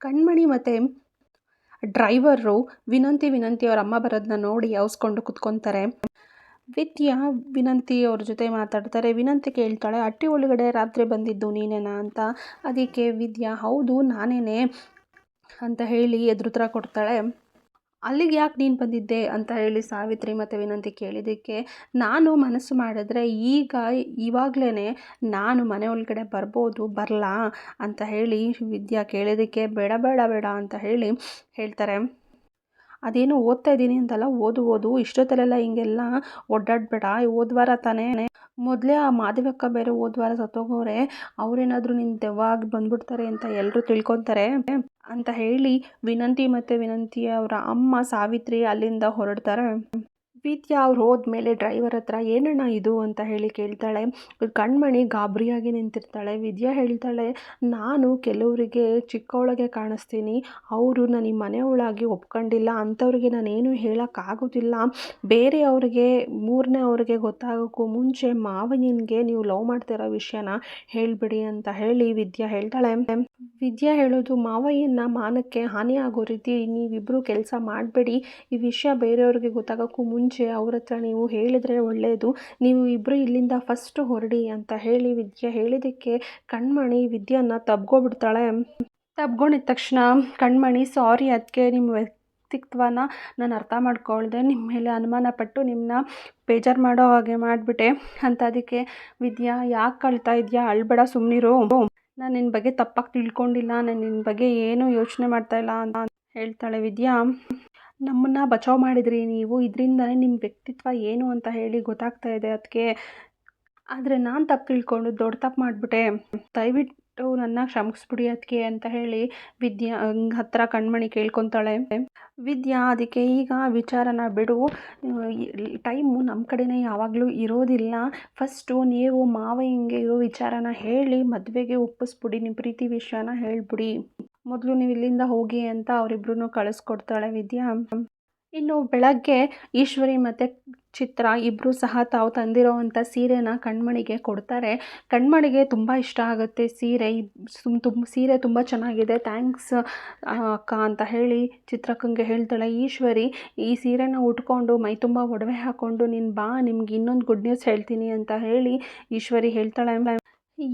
ಕಣ್ಮಣಿ ಮತ್ತು ಡ್ರೈವರು ವಿನಂತಿ ಅವ್ರ ಅಮ್ಮ ಬರೋದನ್ನ ನೋಡಿ ಅವಸ್ಕೊಂಡು ಕುತ್ಕೊತಾರೆ. ವಿದ್ಯಾ ವಿನಂತಿ ಅವ್ರ ಜೊತೆ ಮಾತಾಡ್ತಾರೆ. ವಿನಂತಿ ಕೇಳ್ತಾಳೆ, ಹಟ್ಟಿ ಒಳಗಡೆ ರಾತ್ರಿ ಬಂದಿದ್ದು ನೀನೇನಾ ಅಂತ. ಅದಕ್ಕೆ ವಿದ್ಯಾ ಹೌದು ನಾನೇನೆ ಅಂತ ಹೇಳಿ ಎದುರುತ್ತರ ಕೊಡ್ತಾಳೆ. ಅಲ್ಲಿಗೆ ಯಾಕೆ ನೀನು ಬಂದಿದ್ದೆ ಅಂತ ಹೇಳಿ ಸಾವಿತ್ರಿ ಮತ್ತು ವಿನಂತಿ ಕೇಳಿದ್ದಕ್ಕೆ, ನಾನು ಮನಸ್ಸು ಮಾಡಿದ್ರೆ ಇವಾಗಲೇ ನಾನು ಮನೆ ಒಳಗಡೆ ಬರ್ಬೋದು, ಬರಲಾ ಅಂತ ಹೇಳಿ ವಿದ್ಯಾ ಕೇಳಿದ್ದಕ್ಕೆ ಬೇಡ ಬೇಡ ಬೇಡ ಅಂತ ಹೇಳಿ ಹೇಳ್ತಾರೆ. ಅದೇನು ಓದ್ತಾ ಇದ್ದೀನಿ ಅಂತಲ್ಲ, ಓದು ಇಷ್ಟೊತ್ತಲ್ಲೆಲ್ಲ ಹಿಂಗೆಲ್ಲ ಓಡಾಡಬೇಡ. ಹೋದ್ವಾರ ತಾನೇ ಮೊದಲೇ ಆ ಮಾದೇವಕ್ಕ ಬೇರೆ ಹೋದ್ವಾರ ಸತ್ತೋಗೋರೆ, ಅವ್ರೇನಾದರೂ ನಿನ್ನ ದೆವ್ವ ಆಗಿ ಬಂದ್ಬಿಡ್ತಾರೆ ಅಂತ ಎಲ್ಲರೂ ತಿಳ್ಕೊತಾರೆ ಅಂತ ಹೇಳಿ ವಿನಂತಿ ಅವರ ಅಮ್ಮ ಸಾವಿತ್ರಿ ಅಲ್ಲಿಂದ ಹೊರಡ್ತಾರೆ. ವಿದ್ಯಾ ಅವ್ರು ಹೋದ್ಮೇಲೆ ಡ್ರೈವರ್ ಹತ್ರ ಏನಣ್ಣ ಇದು ಅಂತ ಹೇಳಿ ಕೇಳ್ತಾಳೆ. ಕಣ್ಮಣಿ ಗಾಬರಿಯಾಗಿ ನಿಂತಿರ್ತಾಳೆ. ವಿದ್ಯಾ ಹೇಳ್ತಾಳೆ, ನಾನು ಕೆಲವರಿಗೆ ಚಿಕ್ಕವಳಿಗೆ ಕಾಣಿಸ್ತೀನಿ, ಅವರು ನನಗೆ ಮನೆಯೊಳಗೆ ಒಪ್ಕೊಂಡಿಲ್ಲ, ಅಂಥವ್ರಿಗೆ ನಾನೇನು ಹೇಳೋಕ್ಕಾಗೋದಿಲ್ಲ. ಬೇರೆಯವ್ರಿಗೆ ಮೂರನೇ ಅವ್ರಿಗೆ ಗೊತ್ತಾಗೋಕ್ಕೂ ಮುಂಚೆ ಮಾವನಿಗೆ ನೀವು ಲವ್ ಮಾಡ್ತಿರೋ ವಿಷಯನ ಹೇಳಿಬಿಡಿ ಅಂತ ಹೇಳಿ ವಿದ್ಯಾ ಹೇಳ್ತಾಳೆ. ವಿದ್ಯಾ ಹೇಳೋದು, ಮಾವಯ್ಯನ ಮಾನಕ್ಕೆ ಹಾನಿ ಆಗೋ ರೀತಿ ನೀವಿಬ್ಬರು ಕೆಲಸ ಮಾಡಬೇಡಿ, ಈ ವಿಷಯ ಬೇರೆಯವ್ರಿಗೆ ಗೊತ್ತಾಗೋಕ್ಕೂ ಮುಂಚೆ ಅವ್ರ ಹತ್ರ ನೀವು ಹೇಳಿದ್ರೆ ಒಳ್ಳೆಯದು, ನೀವು ಇಬ್ಬರು ಇಲ್ಲಿಂದ ಫಸ್ಟ್ ಹೊರಡಿ ಅಂತ ಹೇಳಿ ವಿದ್ಯಾ ಹೇಳಿದ್ದಕ್ಕೆ ಕಣ್ಮಣಿ ವಿದ್ಯಾನ ತಬ್ಕೊಬಿಡ್ತಾಳೆ. ತಬ್ಕೊಂಡಿದ ತಕ್ಷಣ ಕಣ್ಮಣಿ ಸಾರಿ ಅದಕ್ಕೆ ನಿಮ್ಮ ವ್ಯಕ್ತಿತ್ವನ ನಾನು ಅರ್ಥ ಮಾಡ್ಕೊಳ್ದೆ, ನಿಮ್ಮ ಮೇಲೆ ಅನುಮಾನ ಪಟ್ಟು ನಿಮ್ಮನ್ನ ಬೇಜಾರು ಮಾಡೋ ಹಾಗೆ ಮಾಡಿಬಿಟ್ಟೆ ಅಂತ. ಅದಕ್ಕೆ ವಿದ್ಯಾ ಯಾಕೆ ಅಳ್ತಾ ಇದೆಯಾ, ಅಳ್ಬೇಡ ಸುಮ್ಮನಿರು, ನಾನು ನಿನ್ನ ಬಗ್ಗೆ ತಪ್ಪಾಗಿ ತಿಳ್ಕೊಂಡಿಲ್ಲ, ನಾನು ನಿನ್ನ ಬಗ್ಗೆ ಏನೂ ಯೋಚನೆ ಮಾಡ್ತಾಯಿಲ್ಲ ಅಂತ ಹೇಳ್ತಾಳೆ. ವಿದ್ಯಾ, ನಮ್ಮನ್ನು ಬಚಾವ್ ಮಾಡಿದ್ರಿ ನೀವು, ಇದರಿಂದನೇ ನಿಮ್ಮ ವ್ಯಕ್ತಿತ್ವ ಏನು ಅಂತ ಹೇಳಿ ಗೊತ್ತಾಗ್ತಾ ಇದೆ ಅದಕ್ಕೆ, ಆದರೆ ನಾನು ತಪ್ಪು ತಿಳ್ಕೊಂಡು ದೊಡ್ಡ ತಪ್ಪು ಮಾಡಿಬಿಟ್ಟೆ, ದಯವಿಟ್ಟು ನನ್ನ ಕ್ಷಮಿಸ್ಬಿಡಿ ಅದಕ್ಕೆ ಅಂತ ಹೇಳಿ ವಿದ್ಯಾ ಹತ್ರ ಕಣ್ಮಣಿ ಕೇಳ್ಕೊತಾಳೆ. ವಿದ್ಯಾ ಅದಕ್ಕೆ ಈಗ ವಿಚಾರನ ಬಿಡು, ಟೈಮು ನಮ್ಮ ಕಡೆನೇ ಯಾವಾಗಲೂ ಇರೋದಿಲ್ಲ, ಫಸ್ಟು ನೀವು ಮಾವಯ್ಯಂಗೆ ಇರೋ ವಿಚಾರನ ಹೇಳಿ ಮದುವೆಗೆ ಒಪ್ಪಿಸ್ಬಿಡಿ, ನಿಮ್ಮ ಪ್ರೀತಿ ವಿಷಯನ ಹೇಳ್ಬಿಡಿ, ಮೊದಲು ನೀವು ಇಲ್ಲಿಂದ ಹೋಗಿ ಅಂತ ಅವರಿಬ್ರು ಕಳಿಸ್ಕೊಡ್ತಾಳೆ ವಿದ್ಯಾ. ಇನ್ನು ಬೆಳಗ್ಗೆ ಈಶ್ವರಿ ಮತ್ತು ಚಿತ್ರ ಇಬ್ಬರು ಸಹ ತಾವು ತಂದಿರೋವಂಥ ಸೀರೆನ ಕಣ್ಮಣಿಗೆ ಕೊಡ್ತಾರೆ. ಕಣ್ಮಣಿಗೆ ತುಂಬ ಇಷ್ಟ ಆಗುತ್ತೆ ಸೀರೆ, ಸೀರೆ ತುಂಬ ಚೆನ್ನಾಗಿದೆ, ಥ್ಯಾಂಕ್ಸ್ ಅಕ್ಕ ಅಂತ ಹೇಳಿ ಚಿತ್ರಕ್ಕಂಗೆ ಹೇಳ್ತಾಳೆ. ಈಶ್ವರಿ ಈ ಸೀರೆನ ಉಟ್ಕೊಂಡು ಮೈ ತುಂಬ ಒಡವೆ ಹಾಕ್ಕೊಂಡು ನೀನು ಬಾ, ನಿಮ್ಗೆ ಇನ್ನೊಂದು ಗುಡ್ ನ್ಯೂಸ್ ಹೇಳ್ತೀನಿ ಅಂತ ಹೇಳಿ ಈಶ್ವರಿ ಹೇಳ್ತಾಳೆ.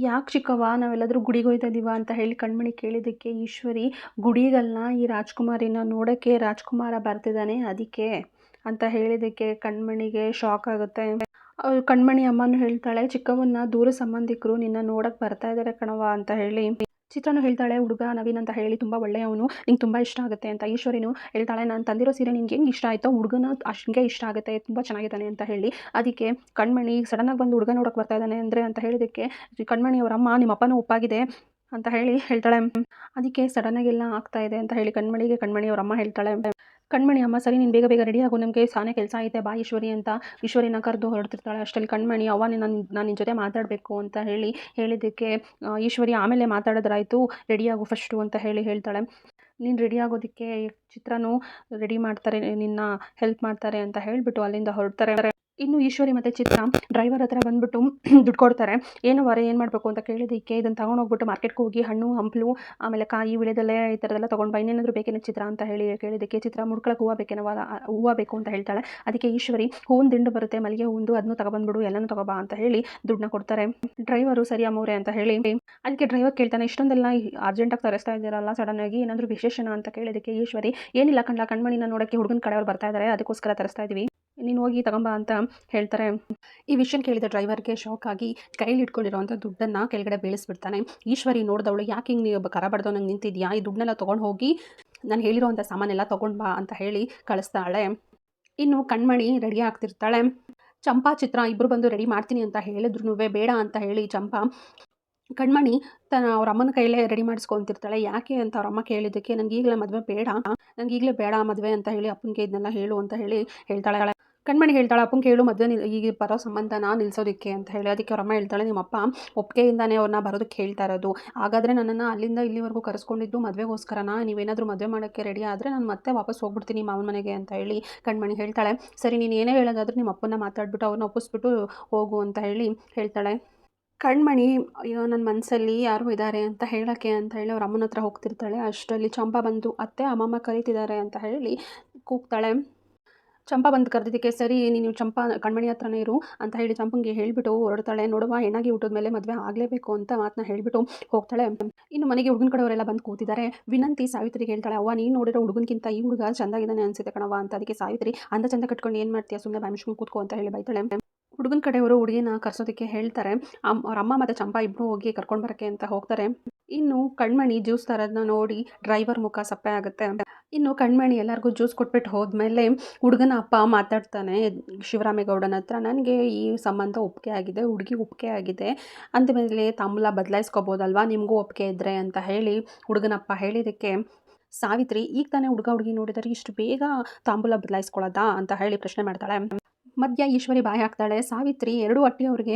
ಯಾಕೆ ಚಿಕ್ಕವ್ವ, ನಾವೆಲ್ಲಾದರೂ ಗುಡಿಗೆ ಹೋಗ್ತಾ ಇದ್ದೀವ ಅಂತ ಹೇಳಿ ಕಣ್ಮಣಿ ಕೇಳಿದ್ದಕ್ಕೆ ಈಶ್ವರಿ, ಗುಡಿಗಲ್ಲ, ಈ ರಾಜ್ಕುಮಾರಿನ ನೋಡೋಕ್ಕೆ ರಾಜ್ಕುಮಾರ ಬರ್ತಿದ್ದಾನೆ ಅದಕ್ಕೆ ಅಂತ ಹೇಳಿದ್ದಕ್ಕೆ ಕಣ್ಮಣಿಗೆ ಶಾಕ್ ಆಗುತ್ತೆ. ಕಣ್ಮಣಿ ಅಮ್ಮನೂ ಹೇಳ್ತಾಳೆ, ಚಿಕ್ಕವನ್ನ ದೂರ ಸಂಬಂಧಿಕರು ನಿನ್ನ ನೋಡೋಕ್ಕೆ ಬರ್ತಾ ಇದ್ದಾರೆ ಕಣವ ಅಂತ ಹೇಳಿ. ಚಿತ್ರನೂ ಹೇಳ್ತಾಳೆ, ಹುಡುಗ ನವೀನ್ ಅಂತ ಹೇಳಿ ತುಂಬ ಒಳ್ಳೆಯವನು, ನಿಂಗೆ ತುಂಬ ಇಷ್ಟ ಆಗುತ್ತೆ ಅಂತ. ಈಶ್ವರಿನೂ ಹೇಳ್ತಾಳೆ, ನಾನು ತಂದಿರೋ ಸೀರೆ ನಿಂಗೆ ಹೆಂಗೆ ಇಷ್ಟ ಆಯಿತೋ, ಹುಡುಗನ ಅಷ್ಟೇ ಇಷ್ಟ ಆಗುತ್ತೆ, ತುಂಬ ಚೆನ್ನಾಗಿದ್ದಾನೆ ಅಂತ ಹೇಳಿ. ಅದಕ್ಕೆ ಕಣ್ಮಣಿ ಸಡನ್ನಾಗಿ ಬಂದು ಹುಡುಗ ನೋಡೋಕೆ ಬರ್ತಾ ಇದ್ದಾನೆ ಅಂದರೆ ಅಂತ ಹೇಳಿದ್ದಕ್ಕೆ ಕಣ್ಮಣಿ ಅವರಮ್ಮ, ನಿಮ್ಮ ಅಪ್ಪನೂ ಒಪ್ಪಾಗಿದೆ ಅಂತ ಹೇಳಿ ಹೇಳ್ತಾಳೆ. ಅದಕ್ಕೆ ಸಡನ್ನಾಗೆಲ್ಲ ಆಗ್ತಾ ಇದೆ ಅಂತ ಹೇಳಿ ಕಣ್ಮಣಿ ಅವರಮ್ಮ ಹೇಳ್ತಾಳೆ. ಕಣ್ಮಣಿ ಅಮ್ಮ, ಸರಿ ನೀನು ಬೇಗ ರೆಡಿ ಆಗು, ನಮಗೆ ಸಾನೇ ಕೆಲಸ ಐತೆ ಬಾ ಈಶ್ವರಿ ಅಂತ ಈಶ್ವರಿನ ಕರೆದು ಹೊರಡ್ತಿರ್ತಾಳೆ. ಅಷ್ಟರಲ್ಲಿ ಕಣ್ಮಣಿ, ಅವ್ವ ನಾನು ನಿನ್ನ ಜೊತೆ ಮಾತಾಡಬೇಕು ಅಂತ ಹೇಳಿ ಹೇಳಿದ್ದಕ್ಕೆ ಈಶ್ವರಿ, ಆಮೇಲೆ ಮಾತಾಡೋದ್ರಾಯ್ತು, ರೆಡಿಯಾಗು ಫಸ್ಟು ಅಂತ ಹೇಳಿ ಹೇಳ್ತಾಳೆ. ನೀನು ರೆಡಿ ಆಗೋದಕ್ಕೆ ಚಿತ್ರನೂ ರೆಡಿ ಮಾಡ್ತಾರೆ, ನಿನ್ನ ಹೆಲ್ಪ್ ಮಾಡ್ತಾರೆ ಅಂತ ಹೇಳಿಬಿಟ್ಟು ಅಲ್ಲಿಂದ ಹೊರಡ್ತಾರೆ. ಇನ್ನು ಈಶ್ವರಿ ಮತ್ತು ಚಿತ್ರ ಡ್ರೈವರ್ ಹತ್ರ ಬಂದುಬಿಟ್ಟು ದುಡ್ಡು ಕೊಡ್ತಾರೆ. ಏನು ಮಾಡಬೇಕು ಅಂತ ಕೇಳಿದ್ದಕ್ಕೆ, ಇದನ್ನು ತೊಗೊಂಡೋಗ್ಬಿಟ್ಟು ಮಾರ್ಕೆಟ್ಗೆ ಹೋಗಿ ಹಣ್ಣು ಹಂಪಲು ಆಮೇಲೆ ಕಾಯಿ ವಿಳೆದೆಲೆ ಈ ಥರದೆಲ್ಲ ತೊಗೊಂಡು ಬಾ, ಇನ್ನೇನಾದರೂ ಬೇಕೇನೋ ಚಿತ್ರ ಅಂತ ಹೇಳಿ ಕೇಳಿದ್ದಕ್ಕೆ ಚಿತ್ರ, ಮುಡ್ಕೊಳಕ್ಕೆ ಹೂವು ಬೇಕೇನೋ, ಹೂವು ಬೇಕು ಅಂತ ಹೇಳ್ತಾಳೆ. ಅದಕ್ಕೆ ಈಶ್ವರಿ, ಹೂವಿನ ದಿಂಡು ಬರುತ್ತೆ ಮಲ್ಲಿಗೆ ಹೂವು, ಅದನ್ನು ತೊಗೊಬಂದ್ಬಿಡು, ಎಲ್ಲನೂ ತೊಗೊಬಾ ಅಂತ ಹೇಳಿ ದುಡ್ಡನ್ನ ಕೊಡ್ತಾರೆ. ಡ್ರೈವರು ಸರಿ ಅಮ್ಮವ್ರೆ ಅಂತ ಹೇಳಿ. ಅದಕ್ಕೆ ಡ್ರೈವರ್ ಕೇಳ್ತಾನೆ, ಇಷ್ಟೊಂದೆಲ್ಲ ಅರ್ಜೆಂಟಾಗಿ ತರಿಸ್ತಾ ಇದ್ದೀರಲ್ಲ ಸಡನ್ನಾಗಿ, ಏನಾದರೂ ವಿಶೇಷನ ಅಂತ ಕೇಳಿದ್ದಕ್ಕೆ ಈಶ್ವರಿ, ಏನಿಲ್ಲ ಕಣ್ಮಣಿನ ನೋಡೋಕ್ಕೆ ಹುಡುಗನ ಕಡೆಯವ್ರು ಬರ್ತಾ ಇದ್ದಾರೆ, ಅದಕ್ಕೋಸ್ಕರ ತರಿಸ್ತಾ ಇದ್ದೀವಿ, ನೀನು ಹೋಗಿ ತಗೊಂಬ ಅಂತ ಹೇಳ್ತಾರೆ. ಈ ವಿಷಯ ಕೇಳಿದ ಡ್ರೈವರ್ಗೆ ಶಾಕ್ ಆಗಿ ಕೈಲಿ ಇಟ್ಕೊಂಡಿರೋವಂಥ ದುಡ್ಡನ್ನು ಕೆಳಗಡೆ ಬೀಳಿಸ್ಬಿಡ್ತಾನೆ. ಈಶ್ವರಿ ನೋಡಿದವಳು, ಯಾಕೆ ಹಿಂಗೆ ನೀವು ಕರ ಬಡ್ದವನಂಗೆ ನಿಂತಿದ್ಯಾ, ಈ ದುಡ್ಡನ್ನೆಲ್ಲ ತೊಗೊಂಡು ಹೋಗಿ ನಾನು ಹೇಳಿರೋವಂಥ ಸಾಮಾನೆಲ್ಲ ತೊಗೊಂಡು ಬಾ ಅಂತ ಹೇಳಿ ಕಳಿಸ್ತಾಳೆ. ಇನ್ನು ಕಣ್ಮಣಿ ರೆಡಿ ಆಗ್ತಿರ್ತಾಳೆ. ಚಂಪಾ ಚಿತ್ರ ಇಬ್ಬರು ಬಂದು ರೆಡಿ ಮಾಡ್ತೀನಿ ಅಂತ ಹೇಳಿದ್ರು ಬೇಡ ಅಂತ ಹೇಳಿ ಚಂಪಾ ಕಣ್ಮಣಿ ಅವ್ರ ಅಮ್ಮನ ಕೈಲೇ ರೆಡಿ ಮಾಡಿಸ್ಕೊತಿರ್ತಾಳೆ. ಯಾಕೆ ಅಂತ ಅವ್ರ ಅಮ್ಮ ಕೇಳಿದ್ದಕ್ಕೆ, ನನಗೆ ಈಗಲೇ ಮದುವೆ ಬೇಡ, ನನಗೆ ಈಗಲೇ ಬೇಡ ಮದುವೆ ಅಂತ ಹೇಳಿ ಅಪ್ಪನಿಗೆ ಇದನ್ನೆಲ್ಲ ಹೇಳು ಅಂತ ಹೇಳಿ ಹೇಳ್ತಾಳೆ. ಕಣ್ಮಣಿ ಹೇಳ್ತಾಳೆ, ಅಪ್ಪಂಗೆ ಹೇಳು ಮದುವೆ ಈಗ ಬರೋ ಸಂಬಂಧನ ನಿಲ್ಲಿಸೋದಕ್ಕೆ ಅಂತ ಹೇಳಿ. ಅದಕ್ಕೆ ಅವ್ರ ಅಮ್ಮ ಹೇಳ್ತಾಳೆ, ನಿಮ್ಮಪ್ಪ ಒಪ್ಪಿಗೆಯಿಂದಾನೇ ಅವ್ರನ್ನ ಬರೋದಕ್ಕೆ ಹೇಳ್ತಾ ಇರೋದು, ಹಾಗಾದರೆ ನನ್ನನ್ನು ಅಲ್ಲಿಂದ ಇಲ್ಲಿವರೆಗೂ ಕರೆಸ್ಕೊಂಡಿದ್ದು ಮದುವೆಗೋಸ್ಕರನ, ನೀವೇನಾದರೂ ಮದುವೆ ಮಾಡೋಕ್ಕೆ ರೆಡಿ ಆದರೆ ನಾನು ಮತ್ತೆ ವಾಪಸ್ ಹೋಗ್ಬಿಡ್ತೀನಿ ಮಾವನ ಮನೆಗೆ ಅಂತ ಹೇಳಿ ಕಣ್ಮಣಿ ಹೇಳ್ತಾಳೆ. ಸರಿ ನೀನು ಏನೇ ಹೇಳೋದಾದ್ರೂ ನಿಮ್ಮ ಅಪ್ಪನ ಮಾತಾಡ್ಬಿಟ್ಟು ಅವ್ರನ್ನ ಒಪ್ಪಿಸ್ಬಿಟ್ಟು ಹೋಗು ಅಂತ ಹೇಳಿ ಹೇಳ್ತಾಳೆ. ಕಣ್ಮಣಿ ಅಯ್ಯೋ ನನ್ನ ಮನಸ್ಸಲ್ಲಿ ಯಾರೋ ಇದ್ದಾರೆ ಅಂತ ಹೇಳೋಕ್ಕೆ ಅಂತ ಹೇಳಿ ಅವ್ರ ಅಮ್ಮನ ಹತ್ರ ಹೋಗ್ತಿರ್ತಾಳೆ. ಅಷ್ಟರಲ್ಲಿ ಚಂಪಾ ಬಂದು ಅತ್ತೆ ಅಮ್ಮಮ್ಮ ಕರೀತಿದ್ದಾರೆ ಅಂತ ಹೇಳಿ ಕೂಗ್ತಾಳೆ. ಚಂಪಾ ಬಂದು ಕರೆದಿದ್ದಕ್ಕೆ ಸರಿ ನೀನು ಚಂಪಾ ಕಣ್ಮಣಿ ಹತ್ರನೇ ಇರು ಅಂತ ಹೇಳಿ ಚಂಪಂಗೆ ಹೇಳಿಬಿಟ್ಟು ಹೊರಡ್ತಾಳೆ. ನೋಡುವ ಹೆಣ್ಣಾಗಿ ಹುಟ್ಟಿದ ಮೇಲೆ ಮದುವೆ ಆಗಲೇಬೇಕು ಅಂತ ಮಾತನ್ನ ಹೇಳಿಬಿಟ್ಟು ಹೋಗ್ತಾಳೆ. ಇನ್ನು ಮನೆಗೆ ಹುಡುಗನ ಕಡೆಯವರೆಲ್ಲ ಬಂದು ಕೂತಿದ್ದಾರೆ. ವಿನಂತಿ ಸಾವಿತ್ರಿಗೆ ಹೇಳ್ತಾಳೆ, ಅವ್ವ ನೀನು ನೋಡಿರೋ ಹುಡುಗನ್ಕಿಂತ ಈ ಹುಡುಗ ಚೆಂದಾಗಿದ್ದಾನೆ ಅನ್ಸುತ್ತೆ ಕಣವ್ವ ಅಂತ. ಅದಕ್ಕೆ ಸಾವಿತ್ರಿ ಅಂದ ಚಂದ ಕಟ್ಕೊಂಡು ಏನು ಮಾಡ್ತೀಯ, ಸುಮ್ಮನೆ ಬಾಯಿಸ್ಕೊಂಡು ಕೂತ್ಕೋ ಅಂತ ಹೇಳಿ ಬೈತಾಳೆ. ಹುಡುಗನ ಕಡೆಯವರು ಹುಡುಗಿನ ಕರ್ಸೋದಕ್ಕೆ ಹೇಳ್ತಾರೆ. ಅವ್ರ ಅಮ್ಮ ಮತ್ತು ಚಂಪಾ ಇಬ್ಬರು ಹೋಗಿ ಕರ್ಕೊಂಡು ಬರೋಕ್ಕೆ ಅಂತ ಹೋಗ್ತಾರೆ. ಇನ್ನು ಕಣ್ಮಣಿ ಜ್ಯೂಸ್ ತರೋದನ್ನ ನೋಡಿ ಡ್ರೈವರ್ ಮುಖ ಸಪ್ಪೆ ಆಗುತ್ತೆ. ಇನ್ನು ಕಣ್ಮಣಿ ಎಲ್ಲರಿಗೂ ಜ್ಯೂಸ್ ಕೊಟ್ಬಿಟ್ಟು ಹೋದ್ಮೇಲೆ ಹುಡುಗನ ಅಪ್ಪ ಮಾತಾಡ್ತಾನೆ ಶಿವರಾಮೇಗೌಡನ ಹತ್ರ, ನನಗೆ ಈ ಸಂಬಂಧ ಒಪ್ಪಿಗೆ ಆಗಿದೆ, ಹುಡುಗಿ ಒಪ್ಪಿಗೆ ಆಗಿದೆ, ಅಂದಮೇಲೆ ತಾಂಬೂಲ ಬದಲಾಯಿಸ್ಕೋಬೋದಲ್ವಾ ನಿಮಗೂ ಒಪ್ಪಿಗೆ ಇದ್ದರೆ ಅಂತ ಹೇಳಿ ಹುಡುಗನಪ್ಪ ಹೇಳಿದ್ದಕ್ಕೆ ಸಾವಿತ್ರಿ ಈಗ ತಾನೇ ಹುಡುಗ ಹುಡುಗಿ ನೋಡಿದರೆ ಇಷ್ಟು ಬೇಗ ತಾಂಬೂಲ ಬದಲಾಯಿಸ್ಕೊಳ್ಳೋದಾ ಅಂತ ಹೇಳಿ ಪ್ರಶ್ನೆ ಮಾಡ್ತಾಳೆ. ಮಧ್ಯ ಈಶ್ವರಿ ಬಾಯಿ ಹಾಕ್ತಾಳೆ. ಸಾವಿತ್ರಿ ಎರಡು ಅವ್ರಿಗೆ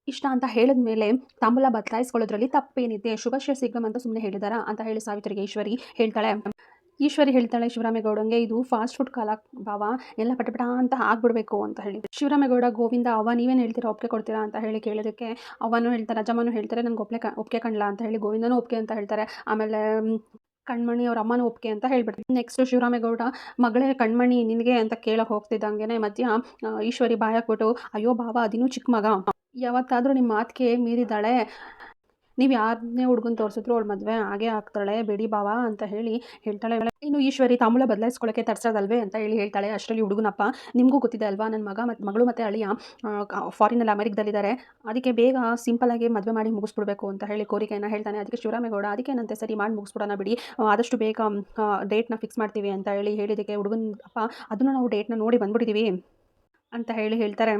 ಇಷ್ಟ ಅಂತ ಹೇಳಿದ ಮೇಲೆ ತಾಂಬೂಲ ಬದಲಾಯಿಸ್ಕೊಳ್ಳೋದ್ರಲ್ಲಿ ತಪ್ಪೇನಿದೆ, ಶುಭಶ್ಯ ಸಿಗಮ್ ಅಂತ ಸುಮ್ಮನೆ ಹೇಳಿದಾರಾ ಅಂತ ಹೇಳಿ ಸಾವಿತ್ರಿಗೆ ಈಶ್ವರಿ ಹೇಳ್ತಾಳೆ ಶಿವರಾಮೇಗೌಡಂಗೆ, ಇದು ಫಾಸ್ಟ್ ಫುಡ್ ಕಾಲ ಭಾವ, ಎಲ್ಲ ಪಟಪಟ ಅಂತ ಆಗ್ಬಿಡ್ಬೇಕು ಅಂತ ಹೇಳಿ. ಶಿವರಾಮೇಗೌಡ ಗೋವಿಂದ ಅವ್ವ ನೀವೇನು ಹೇಳ್ತೀರಾ, ಒಪ್ಪಿಗೆ ಕೊಡ್ತೀರಾ ಅಂತ ಹೇಳಿ ಕೇಳೋದಕ್ಕೆ ಅವನು ಹೇಳ್ತಾರೆ, ಅಜ್ಜಮ್ಮನೂ ಹೇಳ್ತಾರೆ ನನಗೆ ಒಪ್ಪಿಗೆ ಕಣ್ಲಾ ಅಂತ ಹೇಳಿ, ಗೋವಿಂದನೂ ಒಪ್ಪಿಗೆ ಅಂತ ಹೇಳ್ತಾರೆ. ಆಮೇಲೆ ಕಣ್ಮಣಿ ಅವ್ರ ಅಮ್ಮನೂ ಒಪ್ಪಿಗೆ ಅಂತ ಹೇಳ್ಬಿಡ್ತೀವಿ. ನೆಕ್ಸ್ಟ್ ಶಿವರಾಮೇಗೌಡ ಮಗಳೇ ಕಣ್ಮಣಿ ನಿನಗೆ ಅಂತ ಕೇಳಕ್ಕೆ ಹೋಗ್ತಿದ್ದಂಗೆ ಮಧ್ಯ ಈಶ್ವರಿ ಬಾಯಿ ಹಾಕ್ಬಿಟ್ಟು, ಅಯ್ಯೋ ಭಾವ ಅದಿನ್ನೂ ಚಿಕ್ಕ ಮಗ, ಯಾವತ್ತಾದರೂ ನಿಮ್ಮ ಮಾತಿಗೆ ಮೀರಿದ್ದಾಳೆ, ನೀವು ಯಾರನ್ನೇ ಹುಡುಗನ ತೋರಿಸಿದ್ರು ಅವಳು ಮದುವೆ ಆಗೇ ಆಗ್ತಾಳೆ ಬಿಡಿ ಭಾವ ಅಂತ ಹೇಳಿ ಹೇಳ್ತಾಳೆ. ಇನ್ನು ಈಶ್ವರಿ ತಾಂಬೂಲ ಬದಲಾಯಿಸ್ಕೊಳ್ಳೋಕ್ಕೆ ತರ್ಸೋದಲ್ವೇ ಅಂತ ಹೇಳಿ ಹೇಳ್ತಾಳೆ. ಅಷ್ಟರಲ್ಲಿ ಹುಡುಗನಪ್ಪ, ನಿಮಗೂ ಗೊತ್ತಿದೆ ಅಲ್ವಾ ನನ್ನ ಮಗಳು ಮತ್ತು ಅಳಿಯ ಫಾರಿನಲ್ಲಿ ಅಮೆರಿಕದಲ್ಲಿದ್ದಾರೆ, ಅದಕ್ಕೆ ಬೇಗ ಸಿಂಪಲಾಗಿ ಮದುವೆ ಮಾಡಿ ಮುಗಿಸ್ಬಿಡ್ಬೇಕು ಅಂತ ಹೇಳಿ ಕೋರಿಕೆಯನ್ನು ಹೇಳ್ತಾನೆ. ಅದಕ್ಕೆ ಶಿವರಾಮೇಗೌಡ ಅದಕ್ಕೇನಂತೆ ಸರಿ ಮಾಡಿ ಮುಗಿಸ್ಬಿಡೋಣ ಬಿಡಿ, ಆದಷ್ಟು ಬೇಗ ಡೇಟ್ನ ಫಿಕ್ಸ್ ಮಾಡ್ತೀವಿ ಅಂತ ಹೇಳಿ ಹೇಳಿದ್ದಕ್ಕೆ ಹುಡುಗನ ಅಪ್ಪ ಅದನ್ನು ನಾವು ಡೇಟ್ನ ನೋಡಿ ಬಂದ್ಬಿಟ್ಟಿದ್ದೀವಿ ಅಂತ ಹೇಳಿ ಹೇಳ್ತಾರೆ.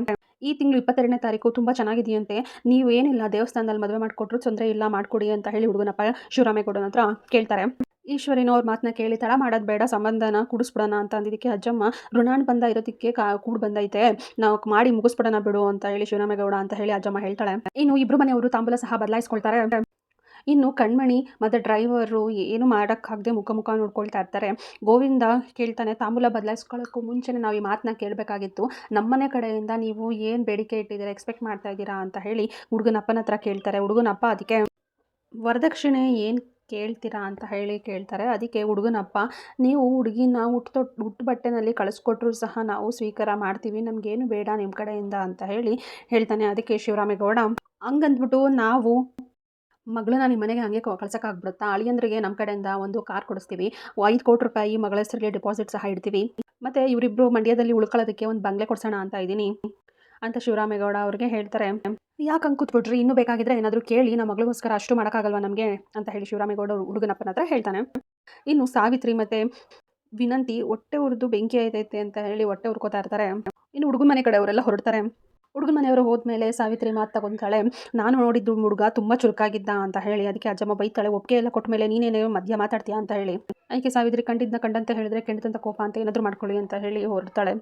ಈ ತಿಂಗಳು 22ನೇ ತಾರೀಕು ತುಂಬ ಚೆನ್ನಾಗಿದೆಯಂತೆ, ನೀವು ಏನಿಲ್ಲ ದೇವಸ್ಥಾನದಲ್ಲಿ ಮದುವೆ ಮಾಡಿಕೊಟ್ರು ತೊಂದರೆ ಇಲ್ಲ ಮಾಡಿಕೊಡಿ ಅಂತ ಹೇಳಿ ಹುಡುಗನಪ್ಪ ಶಿವರಾಮೇಗೌಡನ ಹತ್ರ ಕೇಳ್ತಾರೆ. ಈಶ್ವರಿನ ಅವ್ರ ಮಾತನ್ನ ಕೇಳಿ ತಡ ಮಾಡೋದು ಬೇಡ, ಸಂಬಂಧನ ಕುಡಿಸ್ಬಿಡೋಣ ಅಂತ ಅಂದಿದ್ದಕ್ಕೆ ಅಜ್ಜಮ್ಮ ಋಣಾನ್ ಇರೋದಕ್ಕೆ ಕೂಡ್ ಬಂದೈತೆ, ನಾವು ಮಾಡಿ ಮುಗಿಸ್ಬಿಡೋಣ ಬಿಡು ಅಂತ ಹೇಳಿ ಶಿವರಾಮೇಗೌಡ ಅಂತ ಹೇಳಿ ಅಜ್ಜಮ್ಮ ಹೇಳ್ತಾಳೆ. ಇನ್ನು ಇಬ್ಬರು ಮನೆಯವರು ತಾಂಬೂಲ ಸಹ ಬದಲಾಯಿಸ್ಕೊಳ್ತಾರೆ. ಇನ್ನು ಕಣ್ಮಣಿ ಮತ್ತು ಡ್ರೈವರು ಏನು ಮಾಡೋಕ್ಕಾಗದೆ ಮುಖ ನೋಡ್ಕೊಳ್ತಾ ಇರ್ತಾರೆ. ಗೋವಿಂದ ಕೇಳ್ತಾನೆ, ತಾಂಬೂಲ ಬದಲಾಯಿಸ್ಕೊಳ್ಳೋಕ್ಕೂ ಮುಂಚೆನೇ ನಾವು ಈ ಮಾತನ್ನ ಕೇಳಬೇಕಾಗಿತ್ತು, ನಮ್ಮನೆ ಕಡೆಯಿಂದ ನೀವು ಏನು ಬೇಡಿಕೆ ಇಟ್ಟಿದ್ದೀರಾ, ಎಕ್ಸ್ಪೆಕ್ಟ್ ಮಾಡ್ತಾ ಇದ್ದೀರಾ ಅಂತ ಹೇಳಿ ಹುಡುಗನಪ್ಪನ ಹತ್ರ ಕೇಳ್ತಾರೆ. ಹುಡುಗನಪ್ಪ ಅದಕ್ಕೆ ವರದಕ್ಷಿಣೆ ಏನು ಕೇಳ್ತೀರಾ ಅಂತ ಹೇಳಿ ಕೇಳ್ತಾರೆ. ಅದಕ್ಕೆ ಹುಡುಗನಪ್ಪ, ನೀವು ಹುಡುಗಿನ ಹುಟ್ಟು ಬಟ್ಟೆನಲ್ಲಿ ಕಳಿಸ್ಕೊಟ್ರು ಸಹ ನಾವು ಸ್ವೀಕಾರ ಮಾಡ್ತೀವಿ, ನಮಗೇನು ಬೇಡ ನಿಮ್ಮ ಕಡೆಯಿಂದ ಅಂತ ಹೇಳಿ ಹೇಳ್ತಾನೆ. ಅದಕ್ಕೆ ಶಿವರಾಮೇಗೌಡ ಹಂಗಂದ್ಬಿಟ್ಟು ನಾವು ಮಗಳನ್ನ ನಿಮ್ಮ ಮನೆಗೆ ಹಾಗೆ ಕಳ್ಸೋಕ್ಕಾಗ್ಬಿಡುತ್ತಾ, ಅಳಿಯಂದ್ರಿಗೆ ನಮ್ಮ ಕಡೆಯಿಂದ ಒಂದು ಕಾರ್ ಕೊಡಿಸ್ತೀವಿ, 5 ಕೋಟಿ ರೂಪಾಯಿ ಮಗಳ ಹೆಸರಿಗೆ ಡೆಪಾಸಿಟ್ ಸಹ ಇಡ್ತೀವಿ, ಮತ್ತು ಇವರಿಬ್ಬರು ಮಂಡ್ಯದಲ್ಲಿ ಉಳ್ಕೊಳ್ಳೋದಕ್ಕೆ ಒಂದು ಬಂಗ್ಲೆ ಕೊಡ್ಸೋಣ ಅಂತ ಇದ್ದೀನಿ ಅಂತ ಶಿವರಾಮೇಗೌಡ ಅವ್ರಿಗೆ ಹೇಳ್ತಾರೆ. ಯಾಕೆ ಹಂಗೆ ಕೂತ್ಬಿಟ್ರಿ, ಇನ್ನೂ ಬೇಕಾಗಿದ್ರೆ ಏನಾದರೂ ಕೇಳಿ, ನಮ್ಮ ಮಗಳಿಗೋಸ್ಕರ ಅಷ್ಟು ಮಾಡೋಕ್ಕಾಗಲ್ವಾ ನಮಗೆ ಅಂತ ಹೇಳಿ ಶಿವರಾಮೇಗೌಡ ಹುಡುಗನಪ್ಪನ ಹತ್ರ ಹೇಳ್ತಾನೆ. ಇನ್ನು ಸಾವಿತ್ರಿ ಮತ್ತು ವಿನಂತಿ ಹೊಟ್ಟೆ ಉರಿದು ಬೆಂಕಿ ಆಯ್ತೈತೆ ಅಂತ ಹೇಳಿ ಹೊಟ್ಟೆ ಉರ್ಕೋತಾ ಇರ್ತಾರೆ. ಇನ್ನು ಹುಡುಗನ ಮನೆ ಕಡೆಯವರೆಲ್ಲ ಹೊರಡ್ತಾರೆ. ಹುಡುಗನ ಮನೆಯವರು ಹೋದ್ಮೇಲೆ ಸಾವಿತ್ರಿ ಮಾತು ತಗೊತಾಳೆ, ನಾನು ನೋಡಿದ್ದು ಹುಡುಗ ತುಂಬ ಚುರುಕಾಗಿದ್ದ ಅಂತ ಹೇಳಿ. ಅದಕ್ಕೆ ಅಜ್ಜಮ್ಮ ಬೈತಾಳೆ, ಒಪ್ಪಿಗೆ ಎಲ್ಲ ಕೊಟ್ಟ ಮೇಲೆ ನೀನೇನೇ ಮಧ್ಯ ಮಾತಾಡ್ತೀಯಾ ಅಂತ ಹೇಳಿ. ಅದಕ್ಕೆ ಸಾವಿತ್ರಿ ಕಂಡಂತೆ ಹೇಳಿದ್ರೆ ಕೆಂಡದಂತ ಕೋಪ ಅಂತ ಏನಾದರೂ ಮಾಡ್ಕೊಳ್ಳಿ ಅಂತ ಹೇಳಿ ಹೊರಡ್ತಾಳೆ.